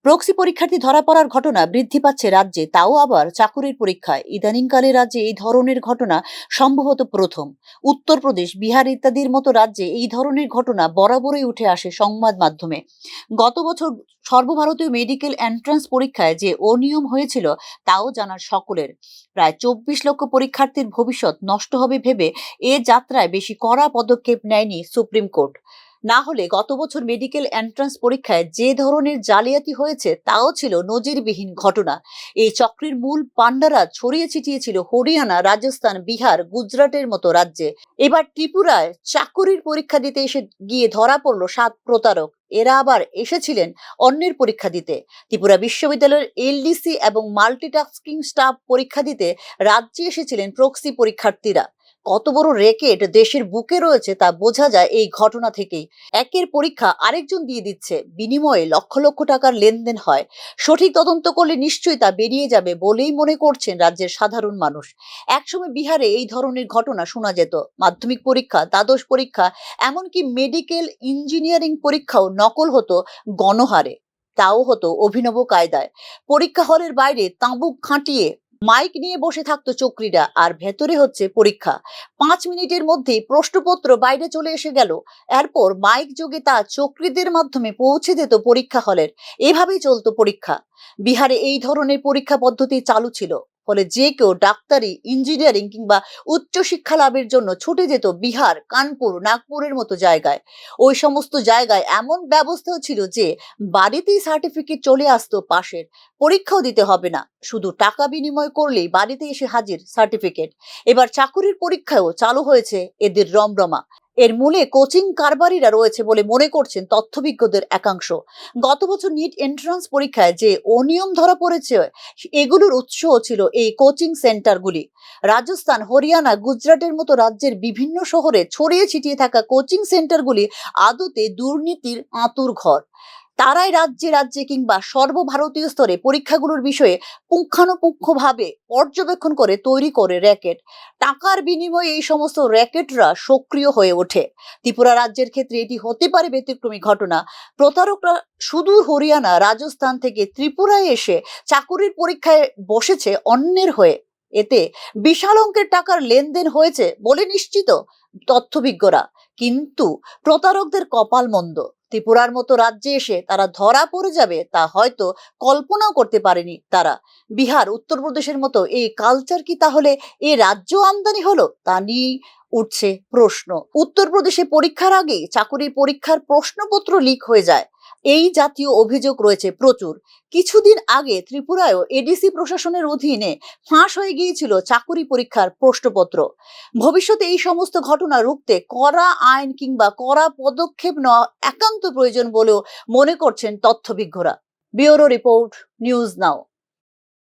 Proxy পরীক্ষার্থী ধরা পড়ার ঘটনা বৃদ্ধি পাচ্ছে রাজ্যে, তাও আবার চাকুরির পরীক্ষায়। ইদানিংকালে রাজ্যে এই ধরনের ঘটনা সম্ভবত প্রথম। উত্তরপ্রদেশ, বিহার ইত্যাদির মতো রাজ্যে এই ধরনের ঘটনা বরাবরই উঠে আসে সংবাদ মাধ্যমে। গত বছর সর্বভারতীয় মেডিকেল এন্ট্রান্স পরীক্ষায় যে অনিয়ম হয়েছিল তাও জানার সকলের। প্রায় 24 লক্ষ পরীক্ষার্থীর ভবিষ্যৎ নষ্ট হবে ভেবে এ যাত্রায় বেশি কড়া পদক্ষেপ নেয়নি সুপ্রিম কোর্ট। না হলে গত বছর মেডিকেল এন্ট্রান্স পরীক্ষায় যে ধরনের জালিয়াতি হয়েছে তাও ছিল নজিরবিহীন ঘটনা। এই চক্রের মূল পান্ডারা ছড়িয়ে ছিটিয়ে ছিল হরিয়ানা, রাজস্থান, বিহার, গুজরাটের মতো রাজ্যে। এবার ত্রিপুরায় চাকুরির পরীক্ষা দিতে এসে গিয়ে ধরা পড়লো 7 প্রতারক। এরা আবার এসেছিলেন অন্যের পরীক্ষা দিতে। ত্রিপুরা বিশ্ববিদ্যালয়ের এলডিসি এবং মাল্টিটাস্কিং স্টাফ পরীক্ষা দিতে রাজ্যে এসেছিলেন প্রক্সি পরীক্ষার্থীরা। কত বড় রেকেট দেশের বুকে রয়েছে তা বোঝা যায় এই ঘটনা থেকেই। একের পরীক্ষা আরেকজন দিয়ে দিচ্ছে, বিনিময়ে লক্ষ লক্ষ টাকার লেনদেন হয়। সঠিক তদন্ত করলে নিশ্চয়ই তা বেরিয়ে যাবে বলেই মনে করছেন রাজ্যের সাধারণ মানুষ। একসময় বিহারে এই ধরনের ঘটনা শোনা যেত। মাধ্যমিক পরীক্ষা, দ্বাদশ পরীক্ষা, এমনকি মেডিকেল ইঞ্জিনিয়ারিং পরীক্ষাও নকল হতো গণহারে। তাও হতো অভিনব কায়দায়। পরীক্ষা হলের বাইরে তাঁবু খাটিয়ে মাইক নিয়ে বসে থাকতো চক্রীরা, আর ভেতরে হচ্ছে পরীক্ষা। 5 মিনিটের মধ্যেই প্রশ্নপত্র বাইরে চলে এসে গেল। এরপর মাইক যোগে তা চক্রীদের মাধ্যমে পৌঁছে দিত পরীক্ষা হলের। এভাবেই চলতো পরীক্ষা। বিহারে এই ধরনের পরীক্ষা পদ্ধতি চালু ছিল। ফলে যে কেউ ডাক্তারি, ইঞ্জিনিয়ারিং কিংবা উচ্চশিক্ষা লাভের জন্য ছুটে যেত বিহার, কানপুর, নাগপুরের মতো জায়গায়। ওই সমস্ত জায়গায় এমন ব্যবস্থাও ছিল যে বাড়িতেই সার্টিফিকেট চলে আসতো পাশের। পরীক্ষাও দিতে হবে না, শুধু টাকা বিনিময় করলেই বাড়িতে এসে হাজির সার্টিফিকেট। এবার চাকুরির পরীক্ষাও চালু হয়েছে এদের রমরমা। এর মূলে কোচিং কারবারিরা রয়েছে বলে মনে করছেন তথ্যবিজ্ঞদের একাংশ। গত বছর নিট এন্ট্রান্স পরীক্ষায় যে অনিয়ম ধরা পড়েছে, এগুলোর উৎস ছিল এই কোচিং সেন্টারগুলি। রাজস্থান, হরিয়ানা, গুজরাটের মতো রাজ্যের বিভিন্ন শহরে ছড়িয়ে ছিটিয়ে থাকা কোচিং সেন্টারগুলি আদতে দুর্নীতির আঁতুর ঘর। তারাই রাজ্যে রাজ্যে কিংবা সর্বভারতীয় স্তরে পরীক্ষাগুলোর বিষয়ে পুঙ্খানুপুঙ্খভাবে পর্যবেক্ষণ করে তৈরি করে র্যাকেট। টাকার বিনিময়ে এই সমস্ত র্যাকেটরা সক্রিয় হয়ে ওঠে। ত্রিপুরা রাজ্যের ক্ষেত্রে এটি হতে পারে ব্যতিক্রমী ঘটনা। প্রতারকরা সুদূর হরিয়ানা, রাজস্থান থেকে ত্রিপুরায় এসে চাকুরির পরীক্ষায় বসেছে অন্যের হয়ে। এতে বিশাল অঙ্কের টাকার লেনদেন হয়েছে বলে নিশ্চিত তথ্যবিজ্ঞরা। কিন্তু প্রতারকদের কপাল মন্দ। ত্রিপুরার মতো রাজ্যে এসে তারা ধরা পড়ে যাবে তা হয়তো কল্পনাও করতে পারেনি তারা। বিহার, উত্তরপ্রদেশের মতো এই কালচার কি তাহলে এ রাজ্য আমদানি হলো, তা নিয়ে উঠছে প্রশ্ন। উত্তরপ্রদেশে পরীক্ষার আগে চাকুরির পরীক্ষার প্রশ্নপত্র লিক হয়ে যায়, এই জাতীয় অভিযোগ রয়েছে প্রচুর। কিছুদিন আগে ত্রিপুরায়ও এডিসি প্রশাসনের অধীনে ফাঁস হয়ে গিয়েছিল চাকুরি পরীক্ষার প্রশ্নপত্র। ভবিষ্যতে এই সমস্ত ঘটনা রুখতে কড়া আইন কিংবা কড়া পদক্ষেপ নেওয়া একান্ত প্রয়োজন বলেও মনে করছেন তথ্যবিজ্ঞরা। ব্যুরো রিপোর্ট, নিউজ নাও।